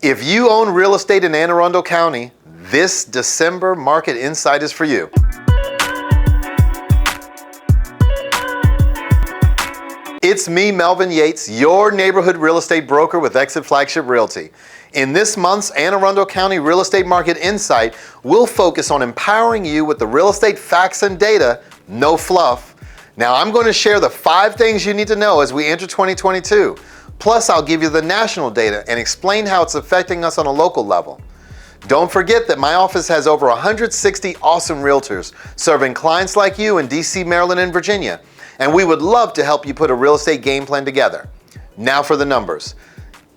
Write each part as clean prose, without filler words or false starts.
If you own real estate in Anne Arundel County, this December Market Insight is for you. It's me, Melvin Yates, your neighborhood real estate broker with EXIT Flagship Realty. In this month's Anne Arundel County Real Estate Market Insight, we'll focus on empowering you with the real estate facts and data, no fluff. Now, I'm going to share the 5 things you need to know as we enter 2022. Plus, I'll give you the national data and explain how it's affecting us on a local level. Don't forget that my office has over 160 awesome realtors serving clients like you in DC, Maryland, and Virginia. And we would love to help you put a real estate game plan together. Now for the numbers.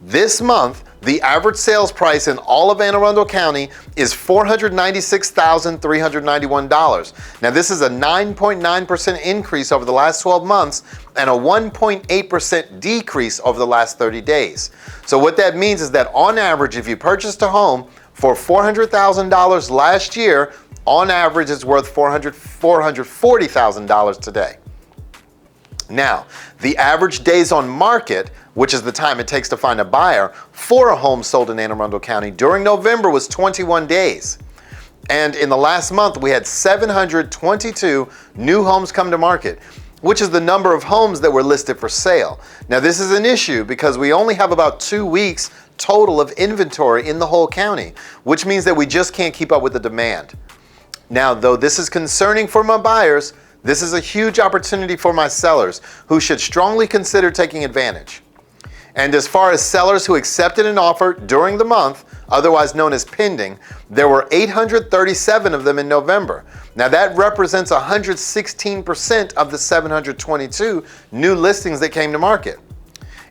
This month, the average sales price in all of Anne Arundel County is $496,391. Now this is a 9.9% increase over the last 12 months and a 1.8% decrease over the last 30 days. So what that means is that on average, if you purchased a home for $400,000 last year, on average it's worth $440,000 today. Now, the average days on market, which is the time it takes to find a buyer for a home sold in Anne Arundel County during November, was 21 days. And in the last month, we had 722 new homes come to market, which is the number of homes that were listed for sale. Now, this is an issue because we only have about 2 weeks total of inventory in the whole county, which means that we just can't keep up with the demand. Now, though this is concerning for my buyers, this is a huge opportunity for my sellers who should strongly consider taking advantage. And as far as sellers who accepted an offer during the month, otherwise known as pending, there were 837 of them in November. Now that represents 116% of the 722 new listings that came to market.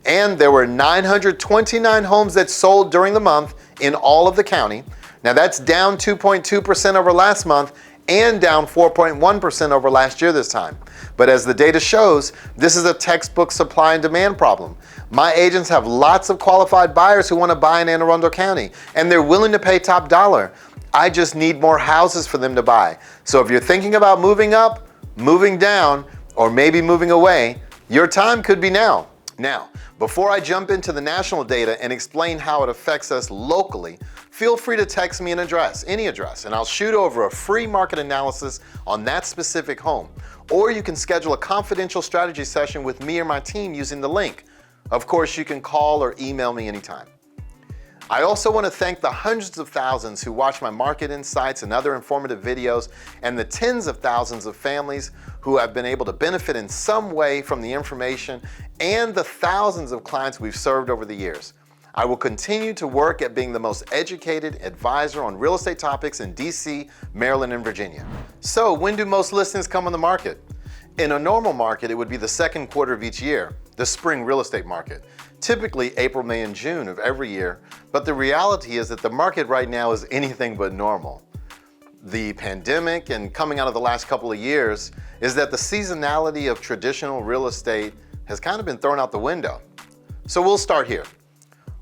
And there were 929 homes that sold during the month in all of the county. Now that's down 2.2% over last month and down 4.1% over last year this time. But as the data shows, this is a textbook supply and demand problem. My agents have lots of qualified buyers who want to buy in Anne Arundel County, and they're willing to pay top dollar. I just need more houses for them to buy. So if you're thinking about moving up, moving down, or maybe moving away, your time could be now. Now, before I jump into the national data and explain how it affects us locally, feel free to text me an address, any address, and I'll shoot over a free market analysis on that specific home. Or you can schedule a confidential strategy session with me or my team using the link. Of course, you can call or email me anytime. I also want to thank the hundreds of thousands who watch my market insights and other informative videos, and the tens of thousands of families who have been able to benefit in some way from the information, and the thousands of clients we've served over the years. I will continue to work at being the most educated advisor on real estate topics in DC, Maryland, and Virginia. So when do most listings come on the market? In a normal market, it would be the second quarter of each year, the spring real estate market, typically April, May, and June of every year. But the reality is that the market right now is anything but normal. The pandemic and coming out of the last couple of years is that the seasonality of traditional real estate has kind of been thrown out the window. So we'll start here.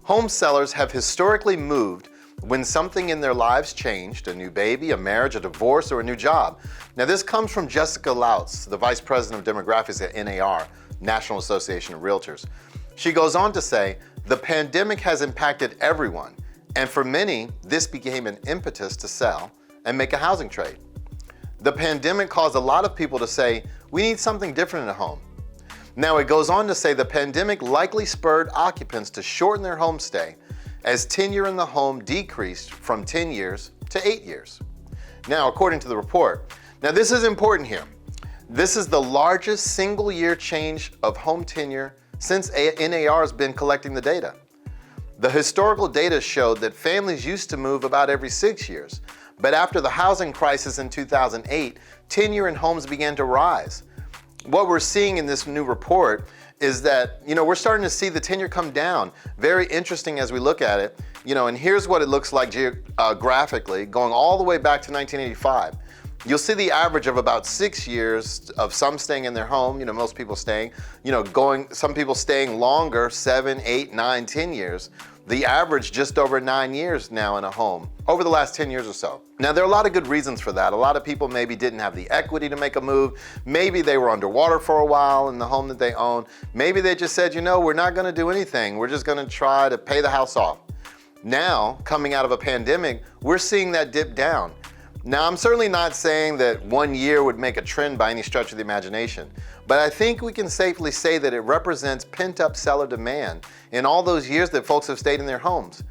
Home sellers have historically moved when something in their lives changed, a new baby, a marriage, a divorce, or a new job. Now this comes from Jessica Lautz, the Vice President of Demographics at NAR, National Association of Realtors. She goes on to say, the pandemic has impacted everyone, and for many, this became an impetus to sell and make a housing trade. The pandemic caused a lot of people to say, we need something different in a home. Now it goes on to say the pandemic likely spurred occupants to shorten their home stay as tenure in the home decreased from 10 years to 8 years. Now, according to the report, now this is important here. This is the largest single year change of home tenure since NAR has been collecting the data. The historical data showed that families used to move about every 6 years, but after the housing crisis in 2008, tenure in homes began to rise. What we're seeing in this new report is that, we're starting to see the tenure come down. Very interesting as we look at it, and here's what it looks like geographically, going all the way back to 1985. You'll see the average of about 6 years of some staying in their home, most people staying, some people staying longer, 7, 8, 9, 10 years. The average just over 9 years now in a home over the last 10 years or so. Now there are a lot of good reasons for that. A lot of people maybe didn't have the equity to make a move. Maybe they were underwater for a while in the home that they own. Maybe they just said, we're not going to do anything. We're just going to try to pay the house off. Now, coming out of a pandemic, we're seeing that dip down. Now, I'm certainly not saying that 1 year would make a trend by any stretch of the imagination, but I think we can safely say that it represents pent-up seller demand in all those years that folks have stayed in their homes.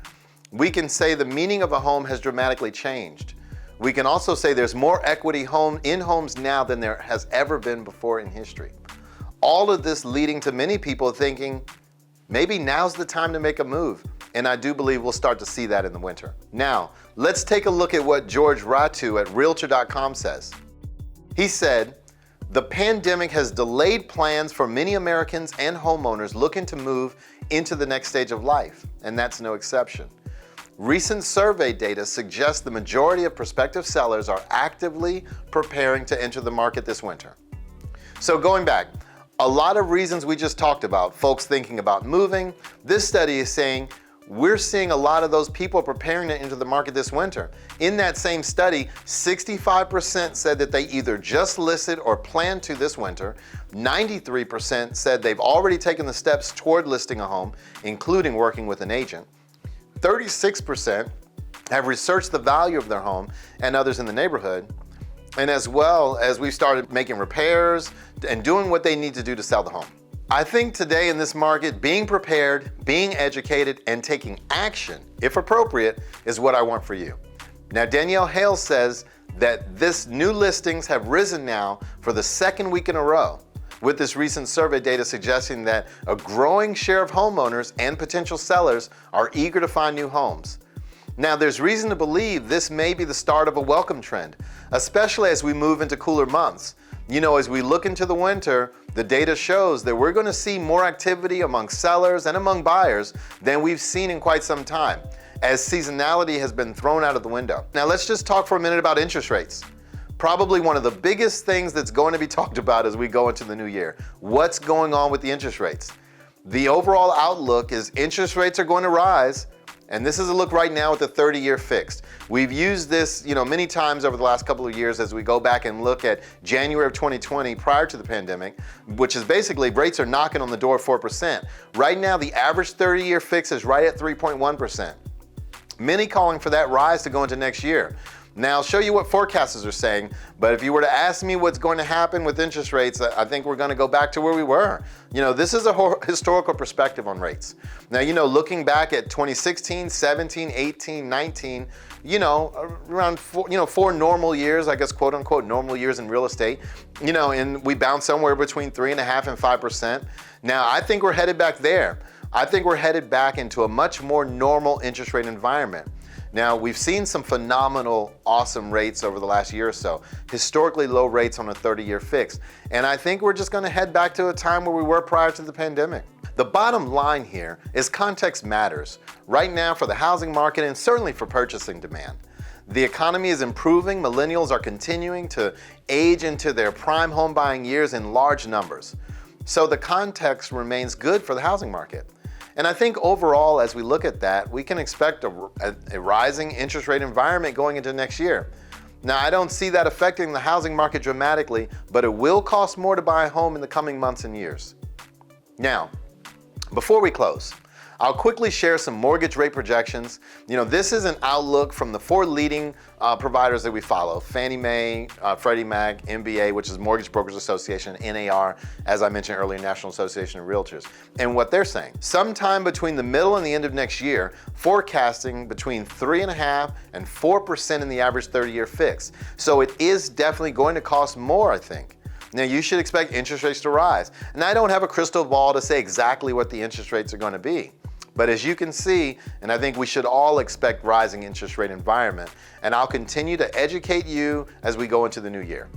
We can say the meaning of a home has dramatically changed. We can also say there's more equity in homes now than there has ever been before in history. All of this leading to many people thinking, maybe now's the time to make a move. And I do believe we'll start to see that in the winter. Now, let's take a look at what George Ratu at Realtor.com says. He said, the pandemic has delayed plans for many Americans and homeowners looking to move into the next stage of life, and that's no exception. Recent survey data suggests the majority of prospective sellers are actively preparing to enter the market this winter. So going back, a lot of reasons we just talked about, folks thinking about moving. This study is saying we're seeing a lot of those people preparing to enter the market this winter. In that same study, 65% said that they either just listed or plan to this winter. 93% said they've already taken the steps toward listing a home, including working with an agent. 36% have researched the value of their home and others in the neighborhood. And as well as we've started making repairs and doing what they need to do to sell the home. I think today in this market, being prepared, being educated, and taking action, if appropriate, is what I want for you. Now, Danielle Hale says that this new listings have risen now for the second week in a row, with this recent survey data suggesting that a growing share of homeowners and potential sellers are eager to find new homes. Now, there's reason to believe this may be the start of a welcome trend, especially as we move into cooler months. As we look into the winter, the data shows that we're going to see more activity among sellers and among buyers than we've seen in quite some time, as seasonality has been thrown out of the window. Now, let's just talk for a minute about interest rates. Probably one of the biggest things that's going to be talked about as we go into the new year. What's going on with the interest rates? The overall outlook is interest rates are going to rise. And this is a look right now at the 30-year fixed. We've used this, many times over the last couple of years as we go back and look at January of 2020 prior to the pandemic, which is basically rates are knocking on the door of 4%. Right now, the average 30-year fix is right at 3.1%. Many calling for that rise to go into next year. Now, I'll show you what forecasters are saying, but if you were to ask me what's going to happen with interest rates, I think we're going to go back to where we were. This is a historical perspective on rates. Now, looking back at 2016, 17, 18, 19, around four normal years, I guess, quote unquote, normal years in real estate, and we bounced somewhere between 3.5% and 5%. Now, I think we're headed back there. I think we're headed back into a much more normal interest rate environment. Now, we've seen some phenomenal, awesome rates over the last year or so, historically low rates on a 30-year fix. And I think we're just going to head back to a time where we were prior to the pandemic. The bottom line here is context matters right now for the housing market and certainly for purchasing demand. The economy is improving. Millennials are continuing to age into their prime home buying years in large numbers. So the context remains good for the housing market. And I think overall, as we look at that, we can expect a rising interest rate environment going into next year. Now, I don't see that affecting the housing market dramatically, but it will cost more to buy a home in the coming months and years. Now, before we close, I'll quickly share some mortgage rate projections. This is an outlook from the four leading providers that we follow: Fannie Mae, Freddie Mac, MBA, which is Mortgage Brokers Association, NAR, as I mentioned earlier, National Association of Realtors. And what they're saying, sometime between the middle and the end of next year, forecasting between 3.5% and 4% in the average 30-year fix. So it is definitely going to cost more, I think. Now, you should expect interest rates to rise. And I don't have a crystal ball to say exactly what the interest rates are going to be. But as you can see, and I think we should all expect rising interest rate environment, and I'll continue to educate you as we go into the new year.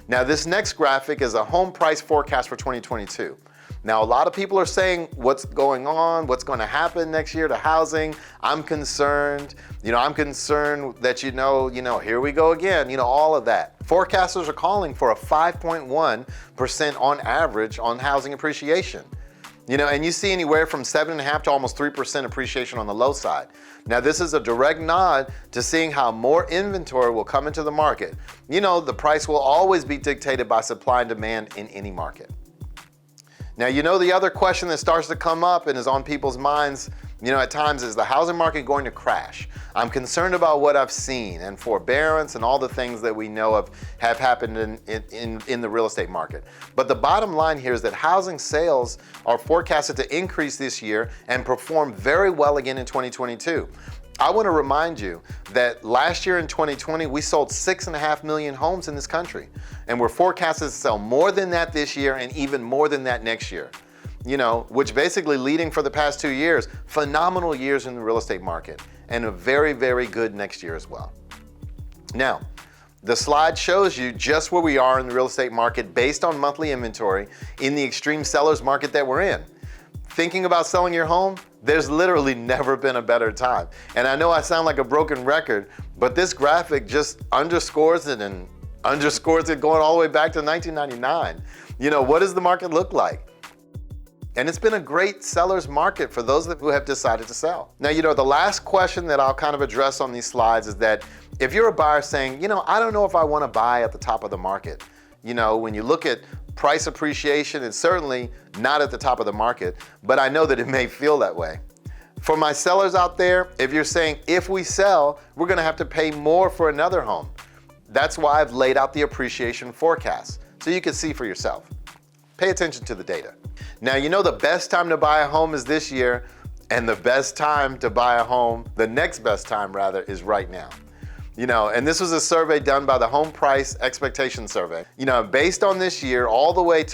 Now, this next graphic is a home price forecast for 2022. Now, a lot of people are saying what's going on, what's going to happen next year to housing. I'm concerned. I'm concerned that, here we go again, all of that. Forecasters are calling for a 5.1% on average on housing appreciation. And you see anywhere from 7.5% to almost 3% appreciation on the low side. Now, this is a direct nod to seeing how more inventory will come into the market. The price will always be dictated by supply and demand in any market. Now, the other question that starts to come up and is on people's minds At times, is the housing market going to crash? I'm concerned about what I've seen and forbearance and all the things that we know have happened in the real estate market. But the bottom line here is that housing sales are forecasted to increase this year and perform very well again in 2022. I want to remind you that last year in 2020, we sold 6.5 million homes in this country. And we're forecasted to sell more than that this year and even more than that next year. Which basically leading for the past 2 years, phenomenal years in the real estate market and a very, very good next year as well. Now, the slide shows you just where we are in the real estate market based on monthly inventory in the extreme sellers market that we're in. Thinking about selling your home, there's literally never been a better time. And I know I sound like a broken record, but this graphic just underscores it and underscores it going all the way back to 1999. What does the market look like? And it's been a great seller's market for those who have decided to sell. Now, the last question that I'll kind of address on these slides is that if you're a buyer saying, I don't know if I want to buy at the top of the market, when you look at price appreciation, it's certainly not at the top of the market, but I know that it may feel that way. For my sellers out there, if you're saying, if we sell, we're going to have to pay more for another home. That's why I've laid out the appreciation forecast, so you can see for yourself. Pay attention to the data. Now, the best time to buy a home is this year, and the best time to buy a home, the next best time rather, is right now. And this was a survey done by the Home Price Expectation Survey. Based on this year, all the way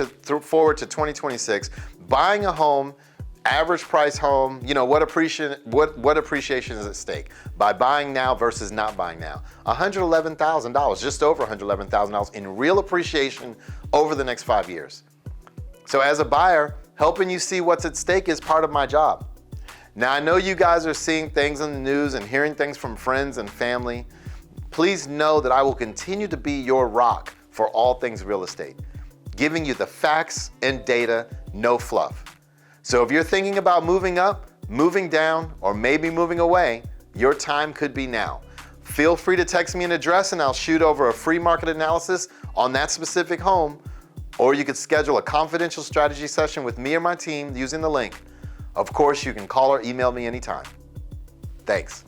forward to 2026, buying a home, average price home, what appreciation is at stake by buying now versus not buying now? $111,000, just over $111,000 in real appreciation over the next 5 years. So as a buyer, helping you see what's at stake is part of my job. Now, I know you guys are seeing things in the news and hearing things from friends and family. Please know that I will continue to be your rock for all things real estate, giving you the facts and data, no fluff. So if you're thinking about moving up, moving down, or maybe moving away, your time could be now. Feel free to text me an address and I'll shoot over a free market analysis on that specific home, or you could schedule a confidential strategy session with me or my team using the link. Of course, you can call or email me anytime. Thanks.